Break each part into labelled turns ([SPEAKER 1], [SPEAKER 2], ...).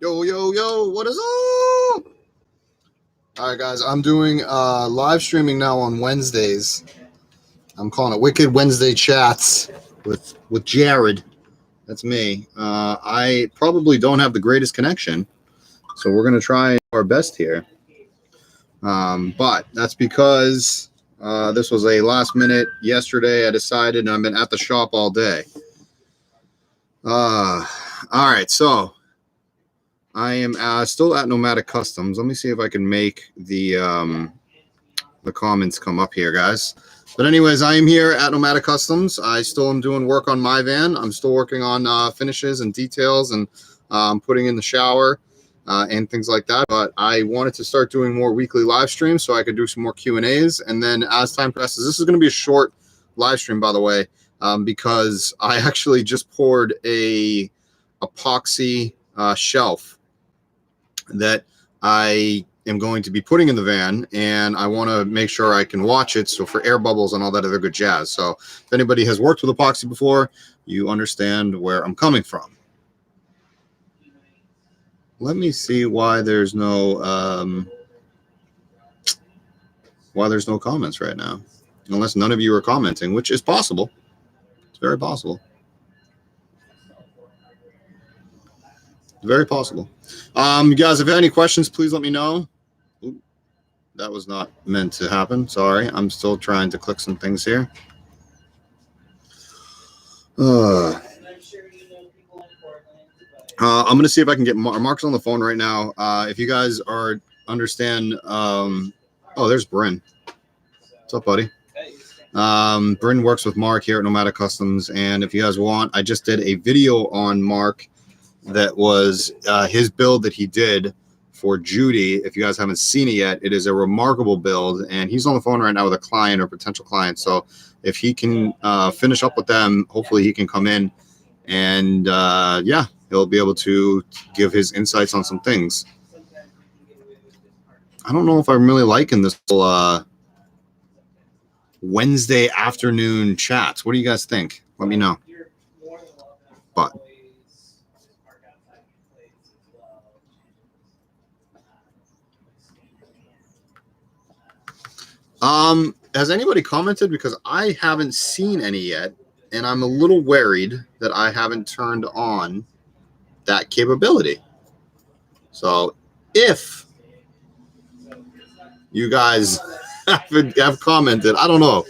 [SPEAKER 1] Yo, yo, yo, what is up? All right, guys, I'm doing live streaming now on Wednesdays. I'm calling it Wicked Wednesday Chats with Jared. That's me. I probably don't have the greatest connection, so we're going to try our best here. But that's because this was a last minute yesterday. I decided, and I've been at the shop all day. All right, so I am still at Nomadik Customs. Let me see if I can make the comments come up here, guys. But anyways, I am here at Nomadik Customs. I still am doing work on my van. I'm still working on finishes and details and putting in the shower and things like that. But I wanted to start doing more weekly live streams so I could do some more Q&As. And then as time passes, this is going to be a short live stream, by the way, because I actually just poured a epoxy shelf that I am going to be putting in the van, and I want to make sure I can watch it, so for air bubbles and all that other good jazz. So if anybody has worked with epoxy before, you understand where I'm coming from. Let me see why there's no comments right now, unless none of you are commenting, which is possible. It's very possible. Very possible. You guys, if you have any questions, please let me know. Ooh, that was not meant to happen. Sorry. I'm still trying to click some things here. I'm going to see if I can get Marc's on the phone right now. If you guys understand. Oh, there's Bryn. What's up, buddy? Bryn works with Marc here at Nomadik Customs. And if you guys want, I just did a video on Marc that was his build that he did for Judy. If you guys haven't seen it yet, it is a remarkable build, and he's on the phone right now with a client or potential client. So if he can finish up with them, hopefully he can come in and yeah, he'll be able to give his insights on some things. I don't know if I'm really liking this Wednesday afternoon chats. What do you guys think? Let me know. But has anybody commented? Because I haven't seen any yet, and I'm a little worried that I haven't turned on that capability. So if you guys have commented, I don't know.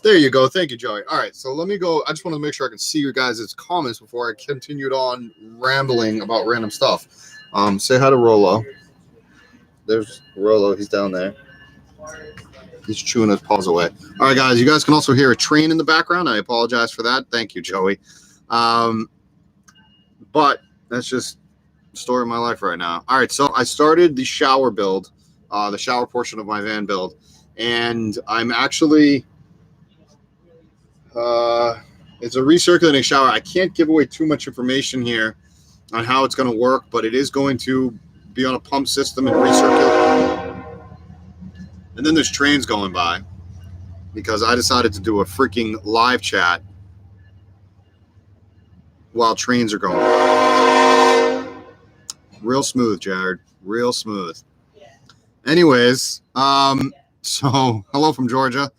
[SPEAKER 1] There you go. Thank you, Joey. All right, so let me go. I just want to make sure I can see you guys' comments before I continued on rambling about random stuff. Say hi to Rolo. There's Rolo. He's down there. He's chewing his paws away. All right, guys. You guys can also hear a train in the background. I apologize for that. Thank you, Joey. But that's just the story of my life right now. All right, so I started the shower build, the shower portion of my van build, and I'm actually it's a recirculating shower. I can't give away too much information here on how it's going to work, but it is going to be on a pump system and recirculate. And then there's trains going by because I decided to do a freaking live chat while trains are going. Real smooth, Jared. Real smooth. Anyways, so hello from Georgia.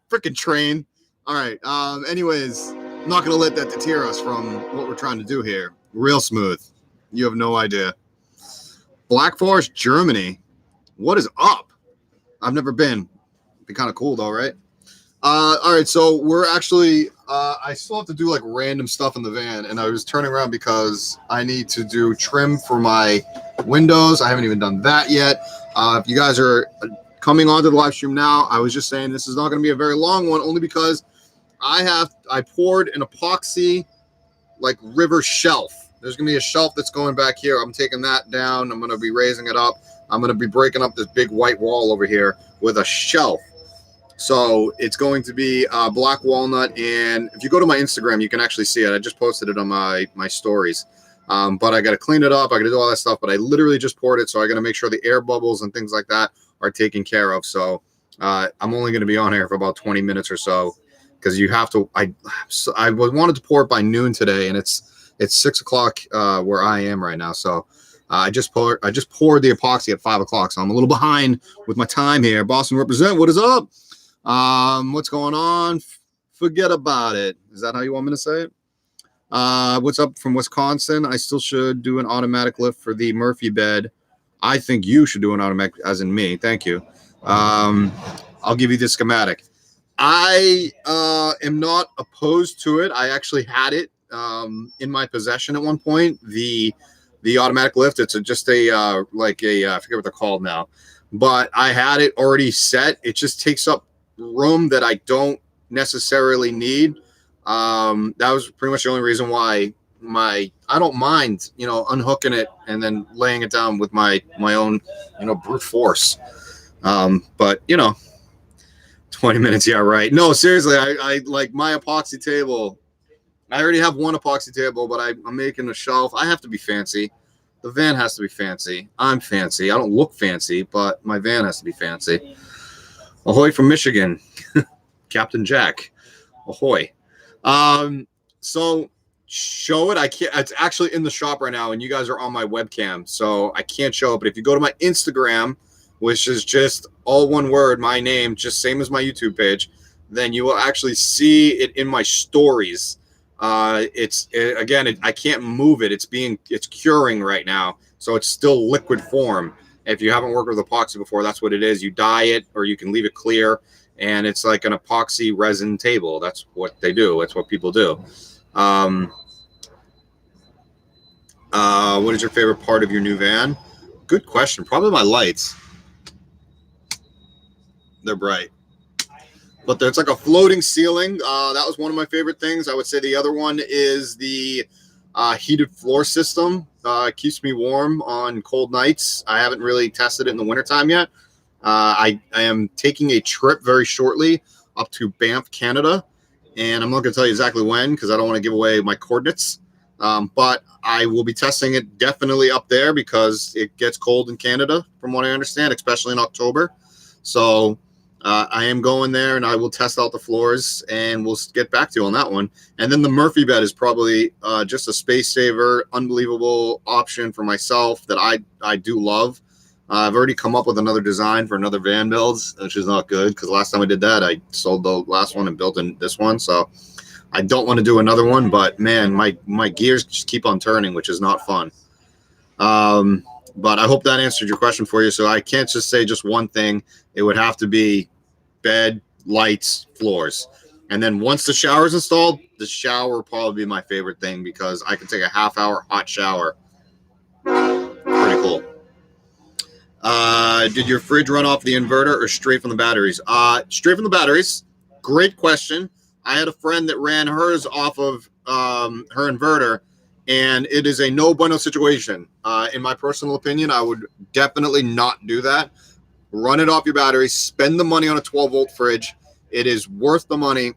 [SPEAKER 1] Freaking train. All right. Anyways, I'm not going to let that deter us from what we're trying to do here. Real smooth. You have no idea. Black Forest, Germany. What is up? I've never been. Be kind of cool though, right? All right, so we're actually I still have to do like random stuff in the van, and I was turning around because I need to do trim for my windows. I haven't even done that yet. If you guys are coming onto the live stream now, I was just saying this is not going to be a very long one, only because I poured an epoxy like river shelf. There's going to be a shelf that's going back here. I'm taking that down. I'm going to be raising it up. I'm going to be breaking up this big white wall over here with a shelf. So it's going to be black walnut. And if you go to my Instagram, you can actually see it. I just posted it on my stories. But I got to clean it up. I got to do all that stuff. But I literally just poured it. So I got to make sure the air bubbles and things like that are taken care of. So I'm only going to be on here for about 20 minutes or so because you have to. I wanted to pour it by noon today, and it's It's 6 o'clock where I am right now, so I just poured the epoxy at 5 o'clock, so I'm a little behind with my time here. Boston represent. What is up? What's going on? Forget about it. Is that how you want me to say it? What's up from Wisconsin? I still should do an automatic lift for the Murphy bed. I think you should do an automatic, as in me. Thank you. I'll give you the schematic. I am not opposed to it. I actually had it in my possession at one point. The automatic lift. It's just a I forget what they're called now, but I had it already set. It just takes up room that I don't necessarily need. That was pretty much the only reason why I don't mind, unhooking it and then laying it down with my own, brute force. But 20 minutes. Yeah, right. No, seriously. I like my epoxy table. I already have one epoxy table, but I'm making a shelf. I have to be fancy. The van has to be fancy. I'm fancy. I don't look fancy, but my van has to be fancy. Ahoy from Michigan. Captain Jack. Ahoy. So show it. I can't. It's actually in the shop right now, and you guys are on my webcam, so I can't show it. But if you go to my Instagram, which is just all one word, my name, just same as my YouTube page, then you will actually see it in my stories. I can't move it. It's curing right now, so it's still liquid form. If you haven't worked with epoxy before, that's what it is. You dye it, or you can leave it clear, and it's like an epoxy resin table. That's what they do. That's what people do. What is your favorite part of your new van? Good question. Probably my lights. They're bright. But there's like a floating ceiling. That was one of my favorite things. I would say the other one is the heated floor system. It keeps me warm on cold nights. I haven't really tested it in the wintertime yet. I am taking a trip very shortly up to Banff, Canada. And I'm not going to tell you exactly when because I don't want to give away my coordinates. But I will be testing it definitely up there because it gets cold in Canada, from what I understand, especially in October. So I am going there, and I will test out the floors, and we'll get back to you on that one. And then the Murphy bed is probably just a space saver, unbelievable option for myself that I do love. I've already come up with another design for another van builds, which is not good because last time I did that, I sold the last one and built in this one. So I don't want to do another one, but man, my gears just keep on turning, which is not fun. But I hope that answered your question for you. So I can't just say just one thing. It would have to be bed, lights, floors. And then once the shower is installed, the shower will probably be my favorite thing because I can take a half-hour hot shower. Pretty cool. Did your fridge run off the inverter or straight from the batteries? Straight from the batteries. Great question. I had a friend that ran hers off of her inverter, and it is a no bueno situation. In my personal opinion, I would definitely not do that. Run it off your batteries. Spend the money on a 12-volt fridge. It is worth the money.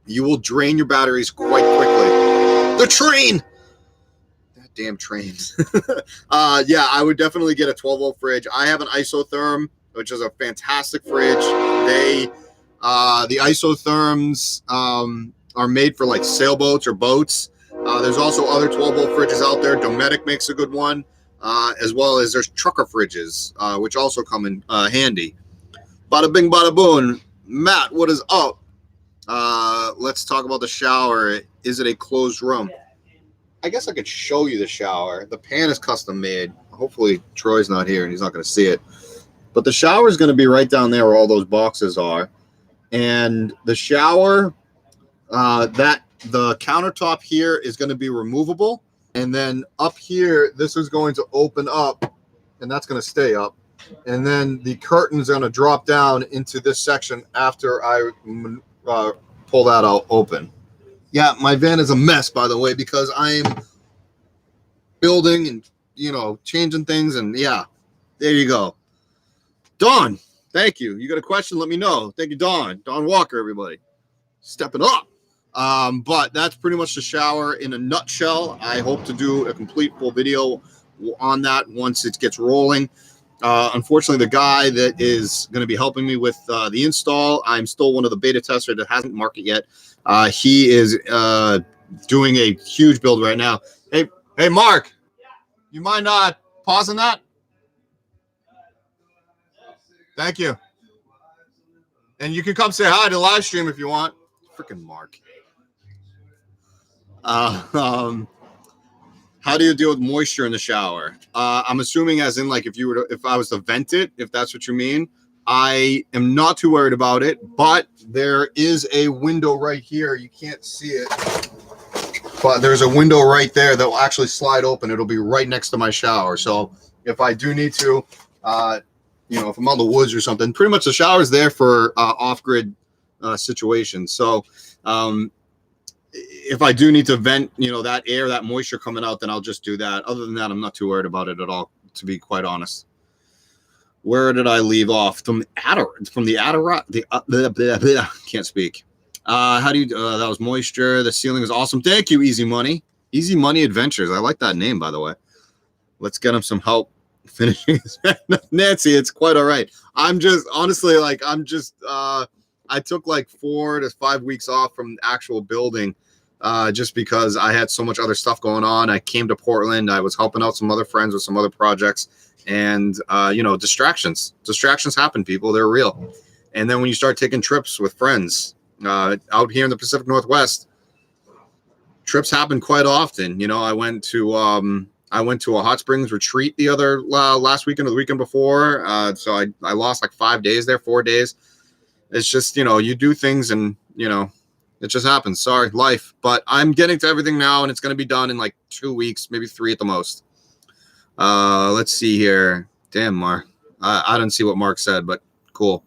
[SPEAKER 1] You will drain your batteries quite quickly. The train! That damn train. Yeah, I would definitely get a 12-volt fridge. I have an isotherm, which is a fantastic fridge. The isotherms are made for like sailboats or boats. There's also other 12-volt fridges out there. Nomadik makes a good one, as well as there's trucker fridges, which also come in handy. Bada bing, bada boom. Matt, what is up? Let's talk about the shower. Is it a closed room? I guess I could show you the shower. The pan is custom made. Hopefully Troy's not here and he's not going to see it. But the shower is going to be right down there where all those boxes are. And the shower, the countertop here is going to be removable. And then up here, this is going to open up, and that's going to stay up. And then the curtain's going to drop down into this section after I pull that out open. Yeah, my van is a mess, by the way, because I'm building and, changing things. And, yeah, there you go. Dawn, thank you. You got a question? Let me know. Thank you, Dawn. Dawn Walker, everybody. Stepping up. But that's pretty much the shower in a nutshell. I hope to do a complete full video on that once it gets rolling. Unfortunately, the guy that is going to be helping me with the install, I'm still one of the beta testers that hasn't marked it yet. He is doing a huge build right now. Hey, Mark, you mind pausing that? Thank you. And you can come say hi to the live stream if you want. Freaking Mark. How do you deal with moisture in the shower? I'm assuming as in like if I was to vent it, if that's what you mean. I am not too worried about it, but there is a window right here. You can't see it, but there's a window right there that will actually slide open. It'll be right next to my shower. So if I do need to, if I'm out in the woods or something, pretty much the shower is there for off-grid situations. So if I do need to vent, that air, that moisture coming out, then I'll just do that. Other than that, I'm not too worried about it at all, to be quite honest. Where did I leave off? From the Adirondack, can't speak. How do you, that was moisture. The ceiling is awesome. Thank you, Easy Money. Easy Money Adventures. I like that name, by the way. Let's get him some help finishing his Nancy, it's quite all right. I'm just, honestly, I took like 4 to 5 weeks off from actual building just because I had so much other stuff going on. I came to Portland. I was helping out some other friends with some other projects. And, distractions happen, people. They're real. And then when you start taking trips with friends out here in the Pacific Northwest, trips happen quite often. I went to a hot springs retreat the other last weekend or the weekend before. So I lost like 5 days there, 4 days. It's just, you do things and, it just happens. Sorry, life. But I'm getting to everything now, and it's going to be done in like 2 weeks, maybe 3 at the most. Let's see here. Damn, Mark. I didn't see what Mark said, but cool.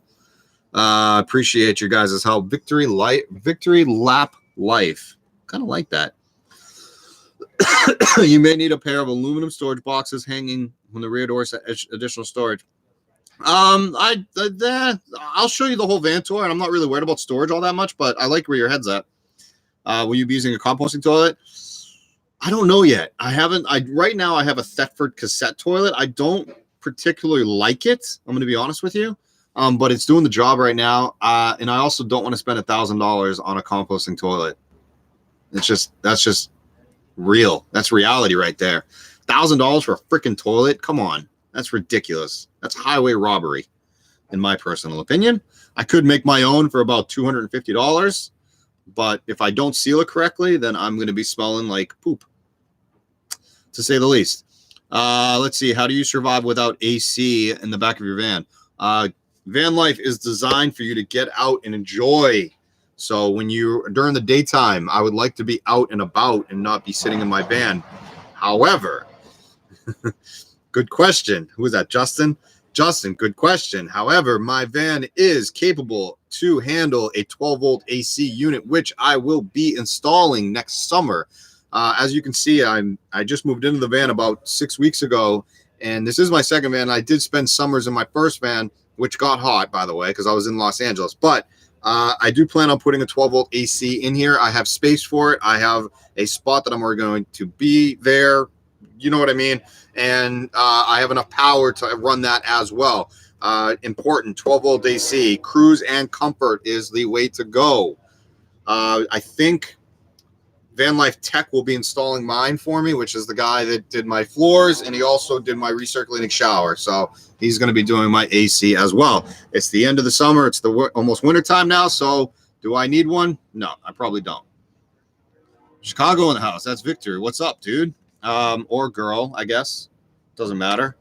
[SPEAKER 1] Appreciate your guys' help. Victory Lap Life. Kind of like that. You may need a pair of aluminum storage boxes hanging when the rear door has additional storage. I'll show you the whole van tour, and I'm not really worried about storage all that much, but I like where your head's at. Will you be using a composting toilet? I don't know yet. Right now I have a Thetford cassette toilet. I don't particularly like it. I'm going to be honest with you. But it's doing the job right now. And I also don't want to spend $1,000 on a composting toilet. That's just real. That's reality right there. $1,000 for a freaking toilet. Come on. That's ridiculous. That's highway robbery, in my personal opinion. I could make my own for about $250, but if I don't seal it correctly, then I'm going to be smelling like poop, to say the least. Let's see. How do you survive without AC in the back of your van? Van life is designed for you to get out and enjoy. So during the daytime, I would like to be out and about and not be sitting in my van. However, good question. Who is that? Justin? Justin, good question. However, my van is capable to handle a 12-volt AC unit, which I will be installing next summer. As you can see, I just moved into the van about 6 weeks ago, and this is my second van. I did spend summers in my first van, which got hot, by the way, because I was in Los Angeles. But I do plan on putting a 12-volt AC in here. I have space for it. I have a spot that I'm going to be there. You know what I mean? And I have enough power to run that as well. Important, 12-volt AC. Cruise and comfort is the way to go. I think Van Life Tech will be installing mine for me, which is the guy that did my floors, and he also did my recirculating shower. So he's going to be doing my AC as well. It's the end of the summer. It's almost winter time now. So do I need one? No, I probably don't. Chicago in the house. That's Victor. What's up, dude? Or girl, I guess. Doesn't matter.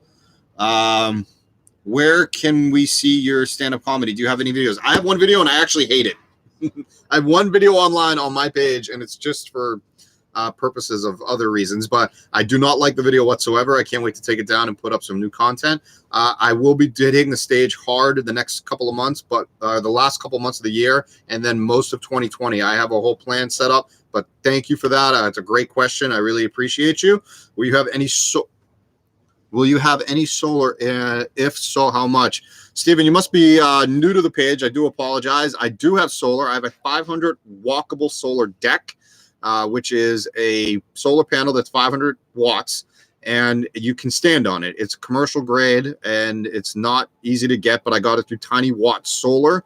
[SPEAKER 1] Where can we see your stand-up comedy? Do you have any videos? I have one video, and I actually hate it. I have one video online on my page, and it's just for purposes of other reasons, but I do not like the video whatsoever. I can't wait to take it down and put up some new content. I will be hitting the stage hard the next couple of months, but the last couple of months of the year, and then most of 2020. I have a whole plan set up, but thank you for that. It's a great question. I really appreciate you. Will you have any solar? If so, how much? Steven, you must be new to the page. I do apologize. I do have solar. I have a 500 walkable solar deck, which is a solar panel that's 500 watts, and you can stand on it. It's commercial grade, and it's not easy to get, but I got it through Tiny Watt Solar.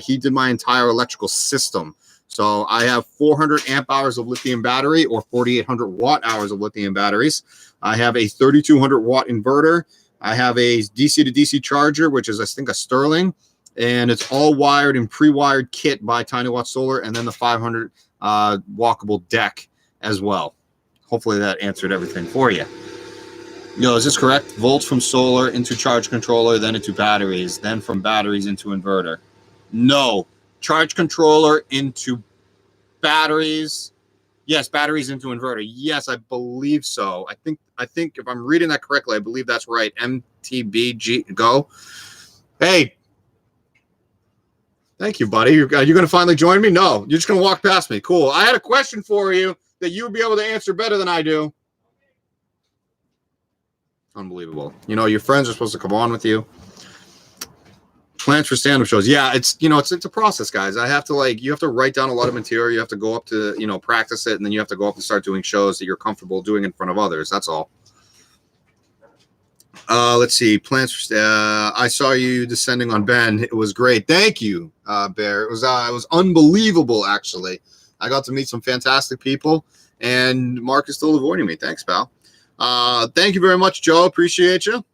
[SPEAKER 1] He did my entire electrical system. So I have 400 amp hours of lithium battery or 4,800 watt hours of lithium batteries. I have a 3,200 watt inverter. I have a DC to DC charger, which is, I think, a Sterling. And it's all wired and pre-wired kit by Tiny Watt Solar, and then the 500 walkable deck as well. Hopefully that answered everything for you. Is this correct? Volts from solar into charge controller, then into batteries, then from batteries into inverter. No. Charge controller into batteries. Yes, batteries into inverter. Yes, I believe so. I think if I'm reading that correctly, I believe that's right. MTBG, go. Hey. Thank you, buddy. You're going to finally join me? No, you're just going to walk past me. Cool. I had a question for you that you would be able to answer better than I do. Unbelievable. Your friends are supposed to come on with you. Plans for stand-up shows. Yeah, it's a process, guys. I have to you have to write down a lot of material. You have to go up to, practice it, and then you have to go up and start doing shows that you're comfortable doing in front of others. That's all. Let's see. Plans for I saw you descending on Ben. It was great. Thank you, Bear. It was unbelievable, actually. I got to meet some fantastic people, and Mark is still avoiding me. Thanks, pal. Thank you very much, Joe. Appreciate you.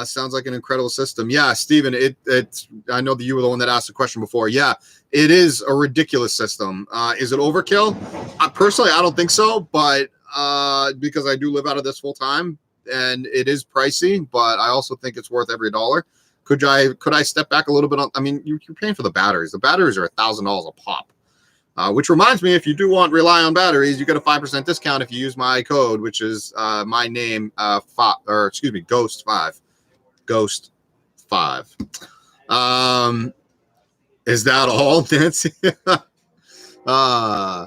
[SPEAKER 1] Sounds like an incredible system. Yeah, Steven, it's I know that you were the one that asked the question before. Yeah, it is a ridiculous system. Is it overkill? Personally, I don't think so, but because I do live out of this full time, and it is pricey, but I also think it's worth every dollar. Could I step back a little bit on? I mean, you're paying for the batteries. The batteries are $1,000 a pop. Which reminds me, if you do want rely on batteries, you get a 5% discount if you use my code, which is my name, Ghost 5. Ghost 5. Is that all, Nancy? I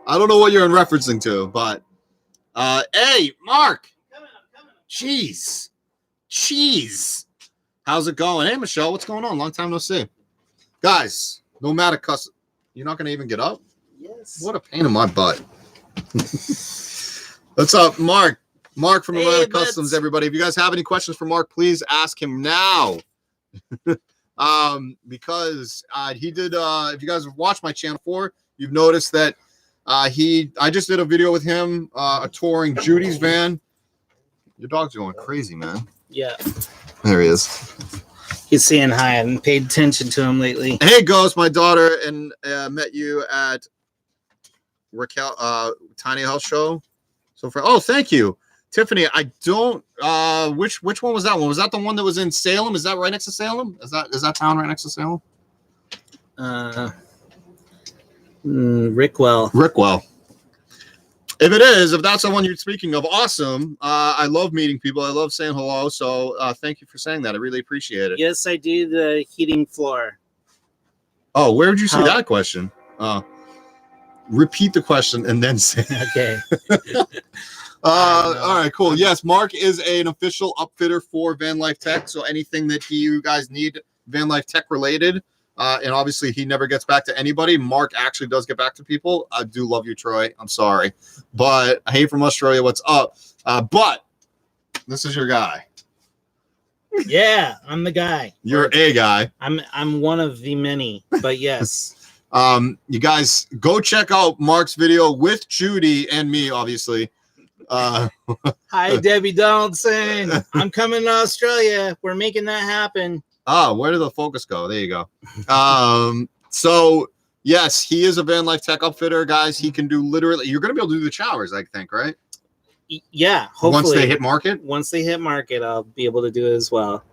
[SPEAKER 1] don't know what you're in referencing to, but hey, Mark. Jeez. How's it going? Hey, Michelle, what's going on? Long time no see. Guys, Nomadik custom. You're not going to even get up?
[SPEAKER 2] Yes.
[SPEAKER 1] What a pain in my butt. What's up, Mark? Mark from Nomadik Customs, everybody. If you guys have any questions for Mark, please ask him now. Because he did, if you guys have watched my channel before, you've noticed that I just did a video with him, touring Judy's van. Your dog's going crazy, man.
[SPEAKER 2] Yeah.
[SPEAKER 1] There he is.
[SPEAKER 2] He's saying hi. I haven't paid attention to him lately.
[SPEAKER 1] Hey, Ghost, my daughter, and met you at Raquel Tiny House Show. Thank you, Tiffany. I don't. Which one was that one? Was that the one that was in Salem? Is that right next to Salem? Is that town right next to Salem? Rickwell. If that's the one you're speaking of, awesome. I love meeting people. I love saying hello. So thank you for saying that. I really appreciate it.
[SPEAKER 2] Yes, I do the heating floor.
[SPEAKER 1] Oh, where did you see that question? Repeat the question and then say.
[SPEAKER 2] Okay.
[SPEAKER 1] All right, cool. Yes, Mark is an official upfitter for Van Life Tech. So anything that you guys need Van Life Tech related, and obviously he never gets back to anybody. Mark actually does get back to people. I do love you, Troy. I'm sorry, but hey, from Australia, what's up? But this is your guy.
[SPEAKER 2] Yeah, I'm the guy.
[SPEAKER 1] You're a guy.
[SPEAKER 2] I'm one of the many, but yes.
[SPEAKER 1] You guys go check out Mark's video with Judy and me, obviously.
[SPEAKER 2] Hi, Debbie Donaldson. I'm coming to Australia. We're making that happen.
[SPEAKER 1] Where did the focus go? There you go. So yes, he is a Van Life Tech upfitter, guys. He can do literally. You're going to be able to do the showers, I think, right?
[SPEAKER 2] Yeah, hopefully.
[SPEAKER 1] Once they hit market.
[SPEAKER 2] Once they hit market, I'll be able to do it as well.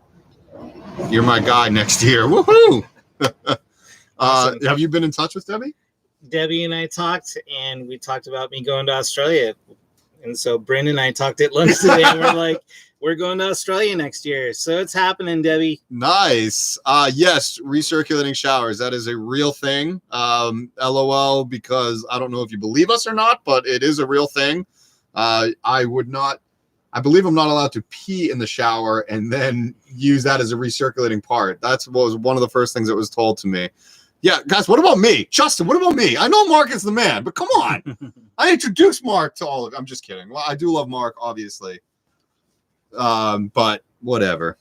[SPEAKER 1] You're my guy next year. Woohoo!
[SPEAKER 2] Awesome.
[SPEAKER 1] Have you been in touch with Debbie?
[SPEAKER 2] Debbie and I talked, and we talked about me going to Australia. And so Brandon and I talked at lunch today, and we're like, we're going to Australia next year. So it's happening, Debbie.
[SPEAKER 1] Nice. Yes, recirculating showers. That is a real thing. LOL, because I don't know if you believe us or not, but it is a real thing. I believe I'm not allowed to pee in the shower and then use that as a recirculating part. That was one of the first things that was told to me. Yeah, guys, what about me? Justin, what about me? I know Mark is the man, but come on. I introduced Mark to all of you. I'm just kidding. Well, I do love Mark, obviously. But whatever.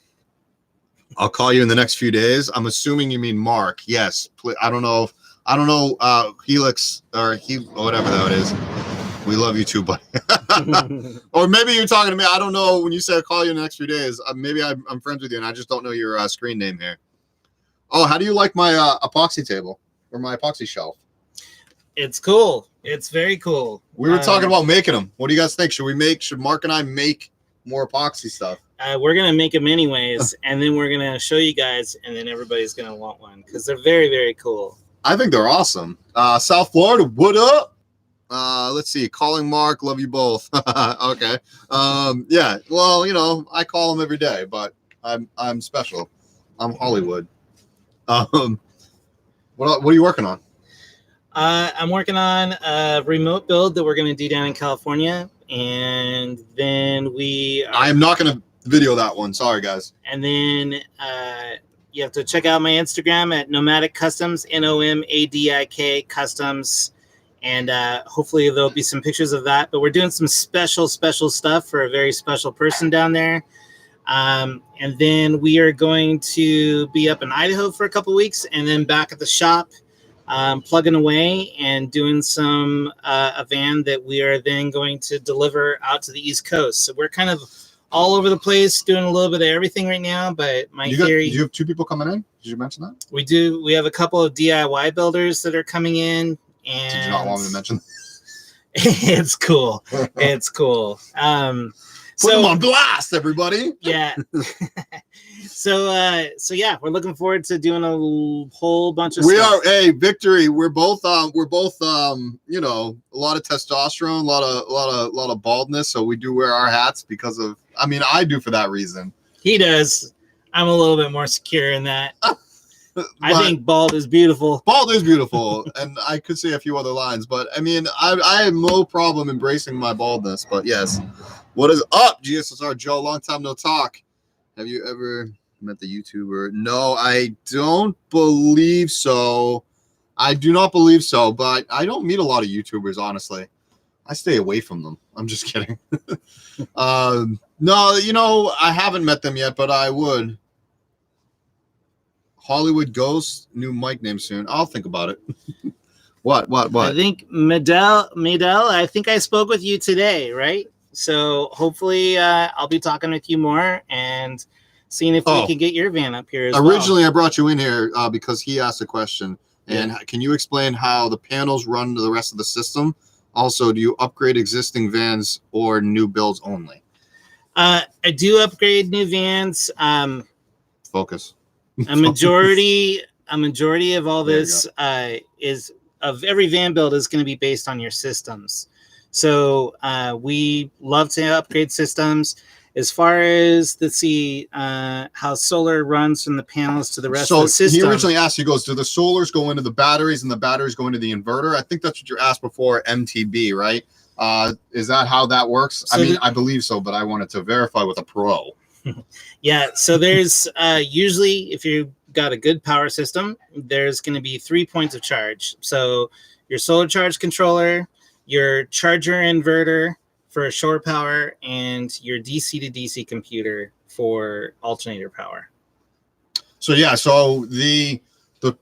[SPEAKER 1] I'll call you in the next few days. I'm assuming you mean Mark. Yes. I don't know if I don't know, Helix or whatever that is. We love you too, buddy. Or maybe you're talking to me. I don't know. When you said call you in the next few days, maybe I'm friends with you, and I just don't know your screen name here. Oh, how do you like my epoxy table or my epoxy shelf?
[SPEAKER 2] It's cool. It's very cool.
[SPEAKER 1] We were talking about making them. What do you guys think? Should Mark and I make more epoxy stuff?
[SPEAKER 2] We're gonna make them anyways, and then we're gonna show you guys, and then everybody's gonna want one because they're very, very cool.
[SPEAKER 1] I think they're awesome. South Florida, what up? Let's see. Calling Mark, love you both. Okay. Yeah. Well, I call him every day, but I'm special. I'm Hollywood. What are you working on?
[SPEAKER 2] I'm working on a remote build that we're gonna do down in California, and then
[SPEAKER 1] I am not gonna video that one. Sorry, guys.
[SPEAKER 2] And then you have to check out my Instagram at Nomadik Customs, Nomadik Customs, and hopefully there'll be some pictures of that. But we're doing some special stuff for a very special person down there. And then we are going to be up in Idaho for a couple weeks, and then back at the shop, plugging away and doing a van that we are then going to deliver out to the East Coast. So we're kind of all over the place, doing a little bit of everything right now. But do you
[SPEAKER 1] have 2 people coming in? Did you mention that?
[SPEAKER 2] We do. We have a couple of DIY builders that are coming in. And
[SPEAKER 1] did you not want me to mention?
[SPEAKER 2] It's cool. It's cool.
[SPEAKER 1] Put them on blast, everybody.
[SPEAKER 2] Yeah. So yeah, we're looking forward to doing a whole bunch of stuff.
[SPEAKER 1] Victory. We're both a lot of testosterone, a lot of baldness, so we do wear our hats because of I do for that reason.
[SPEAKER 2] He does. I'm a little bit more secure in that. I think bald is beautiful.
[SPEAKER 1] Bald is beautiful, and I could say a few other lines, but I have no problem embracing my baldness. But yes, what is up, GSSR Joe? Long time no talk. Have you ever met the YouTuber? No, I don't believe so. I do not believe so, but I don't meet a lot of YouTubers, honestly. I stay away from them. I'm just kidding. No, I haven't met them yet, but I would. Hollywood Ghost, new mic name soon. I'll think about it. What?
[SPEAKER 2] I think Medell, I think I spoke with you today, right? So hopefully I'll be talking with you more and seeing if we can get your van up here as
[SPEAKER 1] Originally, I brought you in here because he asked a question. And can you explain how the panels run to the rest of the system? Also, do you upgrade existing vans or new builds only?
[SPEAKER 2] I do upgrade new vans.
[SPEAKER 1] Focus.
[SPEAKER 2] A majority of all this is of every van build is going to be based on your systems. So we love to upgrade systems. As far as how solar runs from the panels to the rest of the system.
[SPEAKER 1] He originally asked, he goes, do the solars go into the batteries and the batteries go into the inverter? I think that's what you asked before, MTB, right? Is that how that works? So I believe so, but I wanted to verify with a pro.
[SPEAKER 2] Yeah, so there's usually, if you've got a good power system, there's going to be 3 points of charge. So your solar charge controller, your charger inverter for shore power, and your DC to DC computer for alternator power.
[SPEAKER 1] So yeah, so the it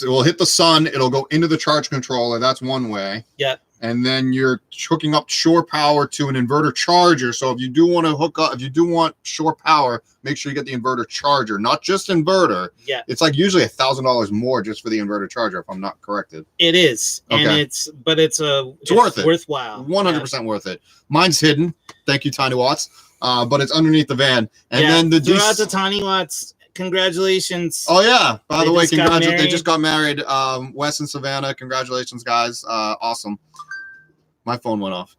[SPEAKER 1] will hit the sun, it'll go into the charge controller. That's one way.
[SPEAKER 2] Yep.
[SPEAKER 1] And then you're hooking up shore power to an inverter charger. So if you do want to if you do want shore power, make sure you get the inverter charger, not just inverter.
[SPEAKER 2] Yeah.
[SPEAKER 1] It's like usually $1,000 more just for the inverter charger, if I'm not corrected.
[SPEAKER 2] It is. Okay. And it's
[SPEAKER 1] worth it.
[SPEAKER 2] Worthwhile.
[SPEAKER 1] 100% worth it. Mine's hidden. Thank you, Tiny Watts. But it's underneath the van. And then the
[SPEAKER 2] throw out to Tiny Watts. Congratulations.
[SPEAKER 1] Oh yeah. By the way, congratulations. They just got married. Wes and Savannah. Congratulations, guys. Awesome. My phone went off.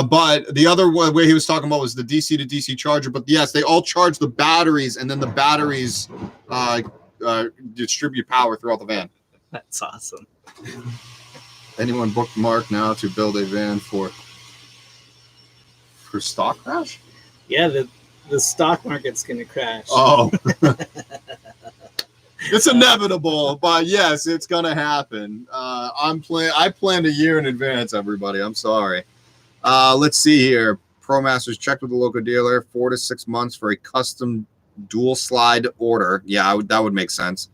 [SPEAKER 1] But the other way he was talking about was the DC to DC charger. But yes, they all charge the batteries, and then the batteries distribute power throughout the van.
[SPEAKER 2] That's awesome.
[SPEAKER 1] Anyone booked Mark now to build a van for stock crash?
[SPEAKER 2] Yeah, the stock market's going to crash.
[SPEAKER 1] Oh. It's inevitable, but yes, it's gonna happen. I planned a year in advance, everybody. I'm sorry. Let's see here. ProMasters checked with the local dealer, 4 to 6 months for a custom dual slide order. Yeah, that would make sense.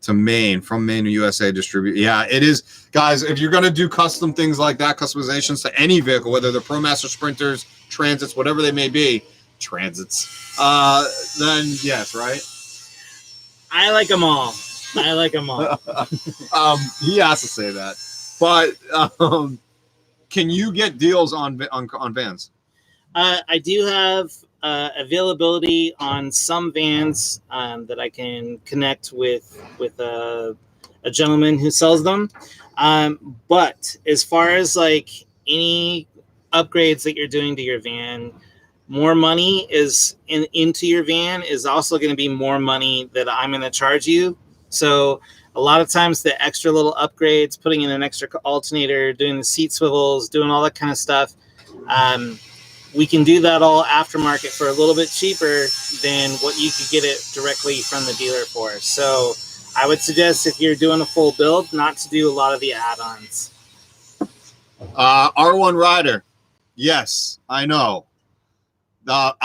[SPEAKER 1] to Maine, from Maine to USA distribute. Yeah, it is, guys. If you're gonna do custom things like that, customizations to any vehicle, whether they're ProMaster Sprinters, Transits, whatever they may be, Transits, then yes, right.
[SPEAKER 2] I like them all. I like them all.
[SPEAKER 1] He has to say that, but can you get deals on vans?
[SPEAKER 2] I do have availability on some vans that I can connect with a gentleman who sells them. But as far as like any upgrades that you're doing to your van, more money is into your van is also going to be more money that I'm going to charge you. So a lot of times the extra little upgrades, putting in an extra alternator, doing the seat swivels, doing all that kind of stuff, we can do that all aftermarket for a little bit cheaper than what you could get it directly from the dealer for. So I would suggest, if you're doing a full build, not to do a lot of the add-ons.
[SPEAKER 1] R1 Rider. Yes, I know. But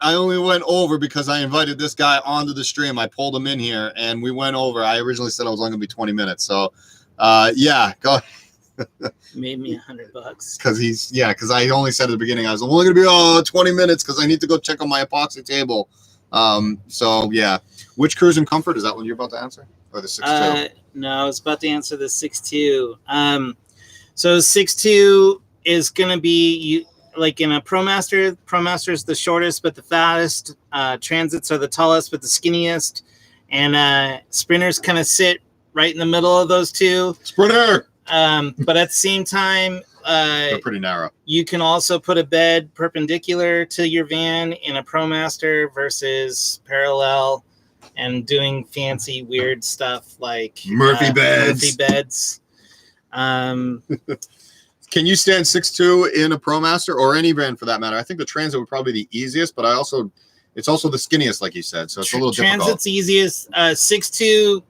[SPEAKER 1] I only went over because I invited this guy onto the stream. I pulled him in here and we went over. I originally said I was only going to be 20 minutes. So, yeah, go ahead.
[SPEAKER 2] Made me $100
[SPEAKER 1] because I only said at the beginning I was only going to be 20 minutes because I need to go check on my epoxy table. So yeah, which cruise and comfort is that one you're about to answer, or the 6.2?
[SPEAKER 2] No, I was about to answer the 6.2. So 6.2 is going to be like in a ProMaster. ProMaster is the shortest but the fattest. Transits are the tallest but the skinniest, and Sprinters kind of sit right in the middle of those two.
[SPEAKER 1] Sprinter.
[SPEAKER 2] But at the same time,
[SPEAKER 1] they're pretty narrow.
[SPEAKER 2] You can also put a bed perpendicular to your van in a ProMaster versus parallel, and doing fancy weird stuff like
[SPEAKER 1] Murphy beds.
[SPEAKER 2] Can
[SPEAKER 1] you stand 6.2 in a ProMaster or any van for that matter? I think the Transit would probably be the easiest, but it's also the skinniest, like you said, so it's a little difficult.
[SPEAKER 2] Transit's easiest. 6.2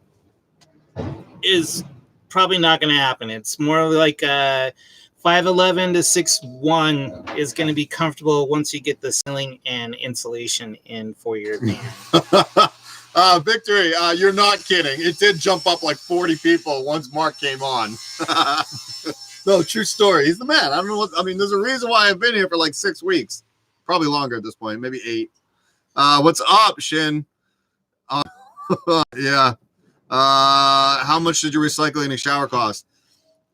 [SPEAKER 2] is probably not going to happen. It's more like 5'11" to 6'1" is going to be comfortable once you get the ceiling and insulation in for your van.
[SPEAKER 1] Victory, you're not kidding. It did jump up like 40 people once Marc came on. No, true story. He's the man. I don't know there's a reason why I've been here for like 6 weeks. Probably longer at this point, maybe 8. What's up, Shin? Yeah. How much did your recycling and shower cost?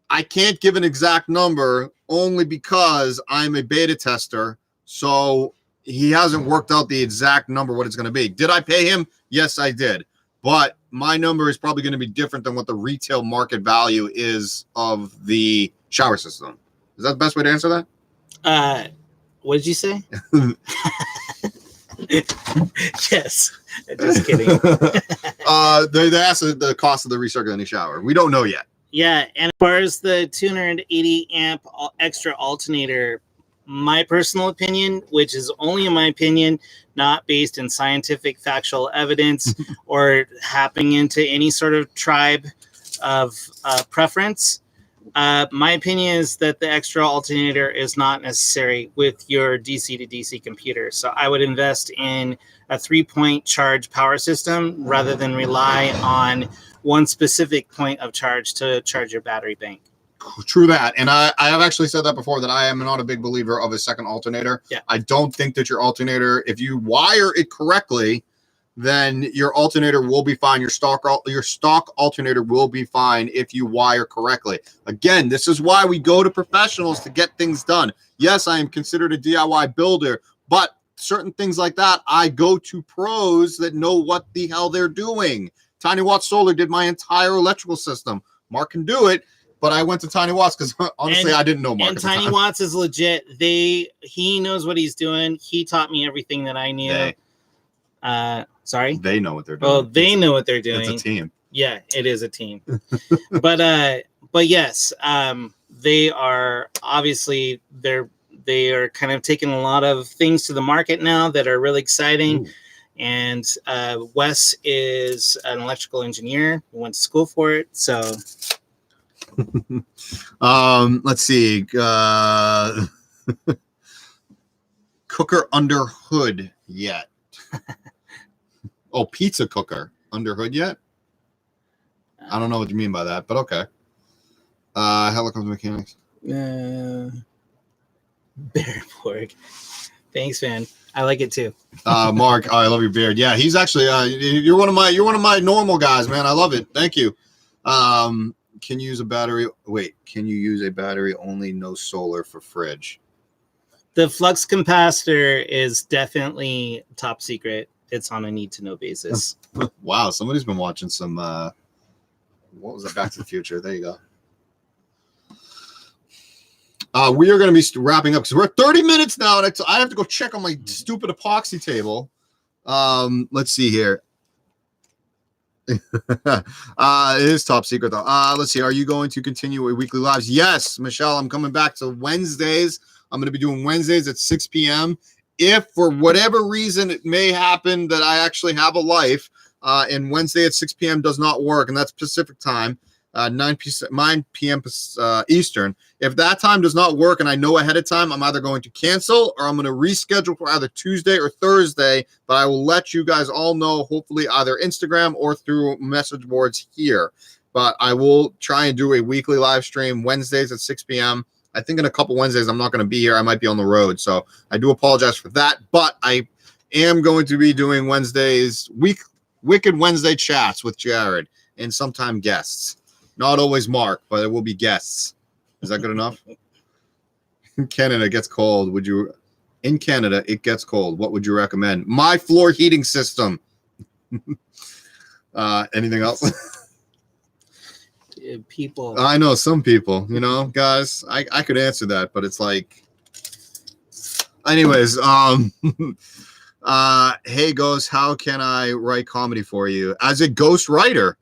[SPEAKER 1] I can't give an exact number only because I'm a beta tester. So he hasn't worked out the exact number, what it's going to be. Did I pay him? Yes, I did. But my number is probably going to be different than what the retail market value is of the shower system. Is that the best way to answer that?
[SPEAKER 2] What did you say? Yes. Just kidding.
[SPEAKER 1] They asked the cost of the recirculating shower. We don't know yet.
[SPEAKER 2] Yeah, and as far as the 280 amp extra alternator, my personal opinion, which is only in my opinion, not based in scientific factual evidence or happening into any sort of tribe of preference, my opinion is that the extra alternator is not necessary with your DC to DC computer. So I would invest in a 3-point charge power system rather than rely on one specific point of charge to charge your battery bank.
[SPEAKER 1] True that. And I have actually said that before, that I am not a big believer of a second alternator.
[SPEAKER 2] Yeah.
[SPEAKER 1] I don't think that your alternator, if you wire it correctly, then your alternator will be fine. Your stock alternator will be fine if you wire correctly. Again, this is why we go to professionals to get things done. Yes, I am considered a DIY builder, but certain things like that, I go to pros that know what the hell they're doing. Tiny Watt Solar did my entire electrical system. Marc can do it, but I went to Tiny Watts because honestly, I didn't know Marc.
[SPEAKER 2] And Tiny Watts is legit. He knows what he's doing. He taught me everything that I knew. Sorry?
[SPEAKER 1] They know what they're doing.
[SPEAKER 2] Oh, they know what they're doing.
[SPEAKER 1] It's a team.
[SPEAKER 2] Yeah, it is a team. But yes, they are obviously they are kind of taking a lot of things to the market now that are really exciting. Ooh. And Wes is an electrical engineer. He went to school for it. So
[SPEAKER 1] let's see. Cooker under hood yet? Oh, pizza cooker under hood yet? I don't know what you mean by that, but okay. Helicopter mechanics.
[SPEAKER 2] Bear pork. Thanks, man. I like it too.
[SPEAKER 1] Mark, I love your beard. Yeah, he's actually you're one of my normal guys, man. I love it. Thank you. Can you use a battery? Wait, can you use a battery only, no solar for fridge?
[SPEAKER 2] The flux capacitor is definitely top secret. It's on a need to know basis.
[SPEAKER 1] Wow, somebody's been watching some what was that? Back to the Future. There you go. We are going to be wrapping up because we're at 30 minutes now, and I have to go check on my stupid epoxy table. Let's see here. It is top secret though. Let's see. Are you going to continue with weekly lives? Yes, Michelle. I'm coming back to Wednesdays. I'm going to be doing Wednesdays at 6 p.m. If for whatever reason it may happen that I actually have a life, and Wednesday at 6 p.m. does not work, and that's Pacific time. 9 p.m. Eastern. If that time does not work and I know ahead of time, I'm either going to cancel or I'm going to reschedule for either Tuesday or Thursday, but I will let you guys all know, hopefully either Instagram or through message boards here. But I will try and do a weekly live stream Wednesdays at 6 p.m. I think in a couple Wednesdays I'm not going to be here. I might be on the road. So I do apologize for that, but I am going to be doing Wednesdays, Wicked Wednesday chats with Jared and sometime guests. Not always Mark, but it will be guests. Is that good enough? In Canada, it gets cold. In Canada, it gets cold. What would you recommend? My floor heating system. Anything else?
[SPEAKER 2] People.
[SPEAKER 1] I know some people, guys, I could answer that, but it's like, anyways, hey, Ghost, how can I write comedy for you? As a ghost writer,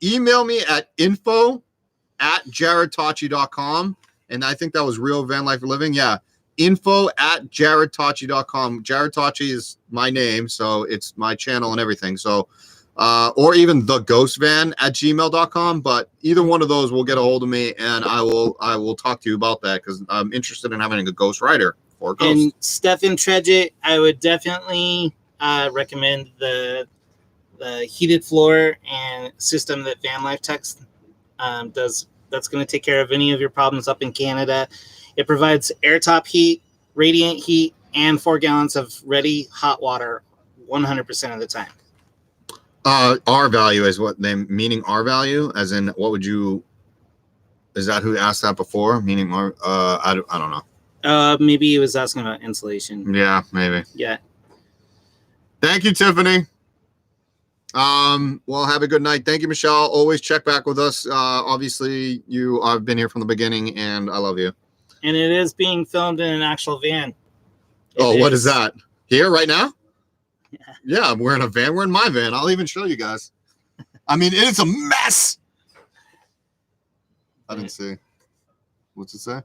[SPEAKER 1] email me at info@jaredtachi.com. And I think that was Real Van Life Living. Yeah. info@jaredtachi.com. Jared Tachi is my name. So it's my channel and everything. So, or even theghostvan@gmail.com. But either one of those will get a hold of me and I will talk to you about that because I'm interested in having a ghost writer for a ghost. And
[SPEAKER 2] Stefan Tredget, I would definitely recommend the heated floor and system that Van Life Tech does. That's going to take care of any of your problems up in Canada. It provides airtop heat, radiant heat, and 4 gallons of ready hot water 100% of the time.
[SPEAKER 1] R value is what they meaning R value as in what would you, is that who asked that before? Meaning R, I don't know.
[SPEAKER 2] Maybe he was asking about insulation.
[SPEAKER 1] Yeah, maybe.
[SPEAKER 2] Yeah.
[SPEAKER 1] Thank you, Tiffany. Well, have a good night. Thank you, Michelle. Always check back with us. Obviously you have been here from the beginning and I love you.
[SPEAKER 2] And it is being filmed in an actual van.
[SPEAKER 1] What is that? Here right now? Yeah, we're in a van. We're in my van. I'll even show you guys. I mean, it's a mess. I didn't see. What's it say?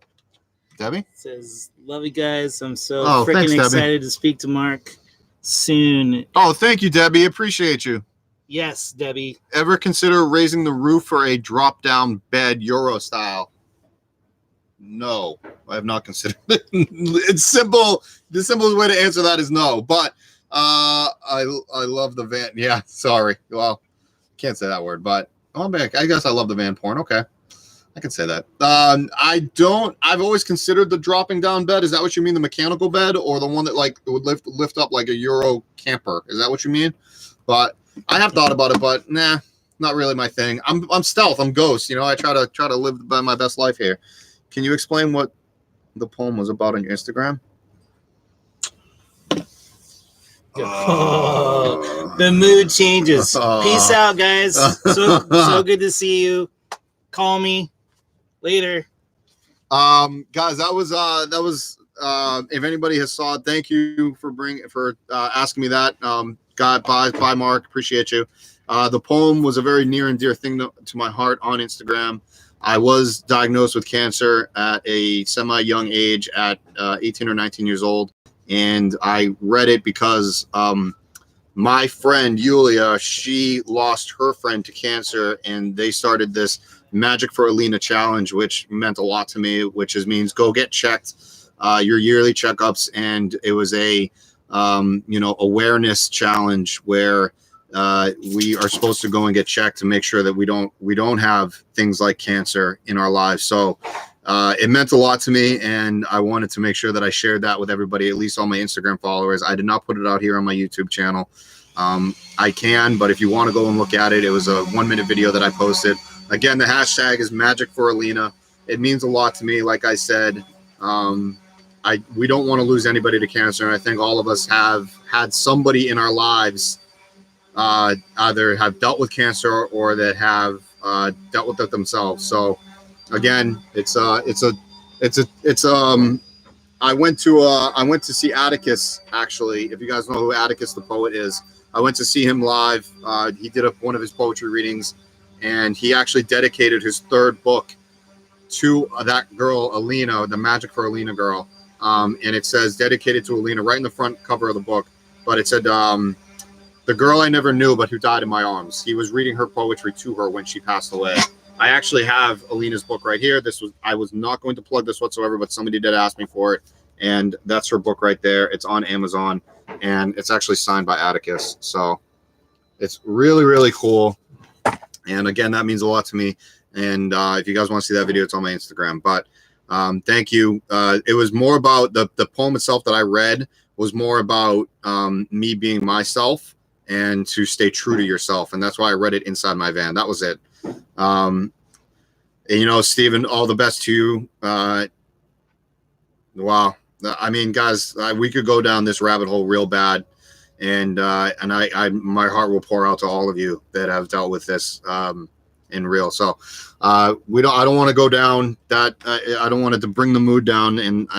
[SPEAKER 1] Debbie? It
[SPEAKER 2] says, love you guys. I'm so
[SPEAKER 1] freaking
[SPEAKER 2] excited to speak to Mark soon.
[SPEAKER 1] Oh, thank you, Debbie. Appreciate you.
[SPEAKER 2] Yes, Debbie.
[SPEAKER 1] Ever consider raising the roof for a drop-down bed Euro style? No, I have not considered it. It's simple. The simplest way to answer that is no. But I love the van. Yeah, sorry. Well, can't say that word. But I guess I love the van porn. Okay, I can say that. I've always considered the dropping down bed. Is that what you mean? The mechanical bed or the one that like would lift up like a Euro camper? Is that what you mean? But I have thought about it, but nah, not really my thing. I'm stealth. I'm ghost. I try to live by my best life here. Can you explain what the poem was about on your Instagram?
[SPEAKER 2] The mood changes. Peace out, guys. So good to see you. Call me later.
[SPEAKER 1] Guys, that was if anybody has saw it, thank you for asking me that. Bye Mark, appreciate you. The poem was a very near and dear thing to my heart on Instagram. I was diagnosed with cancer at a semi-young age at 18 or 19 years old. And I read it because my friend, Yulia, she lost her friend to cancer. And they started this Magic for Alina challenge, which meant a lot to me, which means go get checked, your yearly checkups. And it was a, awareness challenge where we are supposed to go and get checked to make sure that we don't have things like cancer in our lives. So it meant a lot to me, and I wanted to make sure that I shared that with everybody, at least all my Instagram followers. I did not put it out here on my YouTube channel. I can, but if you want to go and look at it, it was a 1-minute video that I posted. Again, the hashtag is Magic for Alina. It means a lot to me. Like I said, we don't want to lose anybody to cancer. And I think all of us have had somebody in our lives either have dealt with cancer or that have dealt with it themselves. So again, I went to see Atticus, actually. If you guys know who Atticus the poet is, I went to see him live. He did one of his poetry readings, and he actually dedicated his 3rd book to that girl, Alina, the Magic for Alina girl. And it says dedicated to Alina right in the front cover of the book. But it said, the girl I never knew, but who died in my arms. He was reading her poetry to her when she passed away. I actually have Alina's book right here. I was not going to plug this whatsoever, but somebody did ask me for it. And that's her book right there. It's on Amazon, and it's actually signed by Atticus. So it's really, really cool. And again, that means a lot to me. And if you guys want to see that video, it's on my Instagram. But thank you. It was more about the poem itself that I read was more about me being myself and to stay true to yourself. And that's why I read it inside my van. That was it. And, Stephen, all the best to you. Wow. I mean, guys, we could go down this rabbit hole real bad. And my heart will pour out to all of you that have dealt with this in real. So I don't want to go down that. I don't want it to bring the mood down. And,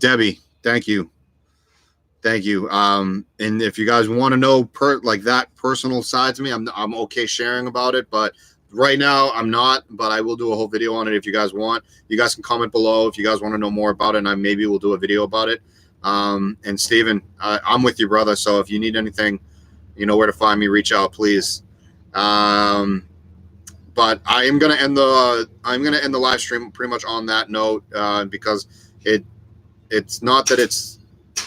[SPEAKER 1] Debbie, thank you. Thank you. And if you guys want to know that personal side to me, I'm okay sharing about it, but right now I'm not, but I will do a whole video on it if you guys want. You guys can comment below if you guys want to know more about it, and maybe we'll do a video about it. And Steven, I'm with you, brother. So if you need anything, you know where to find me, reach out, please. But I am going to end the live stream pretty much on that note, because it's not that it's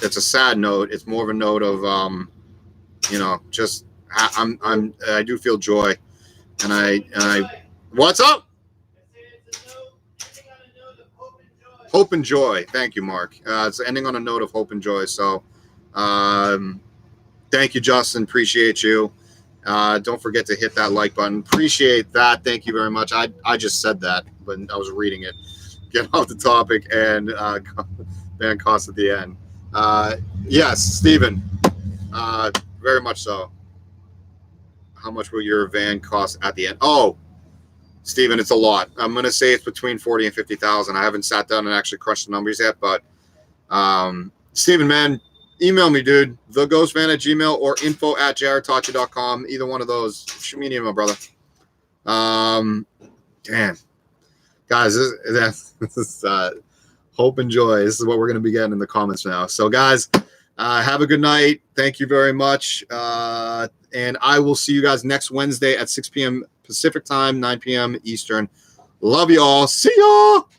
[SPEAKER 1] a sad note. It's more of a note of, just I do feel joy, and I what's up? Hope and joy. Thank you, Mark. It's ending on a note of hope and joy. So, thank you, Justin. Appreciate you. Don't forget to hit that like button. Appreciate that. Thank you very much. I just said that, but I was reading it. Get off the topic and ban costs at the end. Yes, Stephen. Very much so. How much will your van cost at the end? Oh, Stephen, it's a lot. I'm going to say it's between 40 and 50,000. I haven't sat down and actually crunched the numbers yet, but Stephen, man, email me, dude. TheGhostVan@gmail or info@jaredtachi.com. Either one of those. Shoot me an email, brother. Damn. Guys, this is hope and joy. This is what we're going to be getting in the comments now. So, guys, have a good night. Thank you very much. And I will see you guys next Wednesday at 6 p.m. Pacific time, 9 p.m. Eastern. Love you all. See y'all.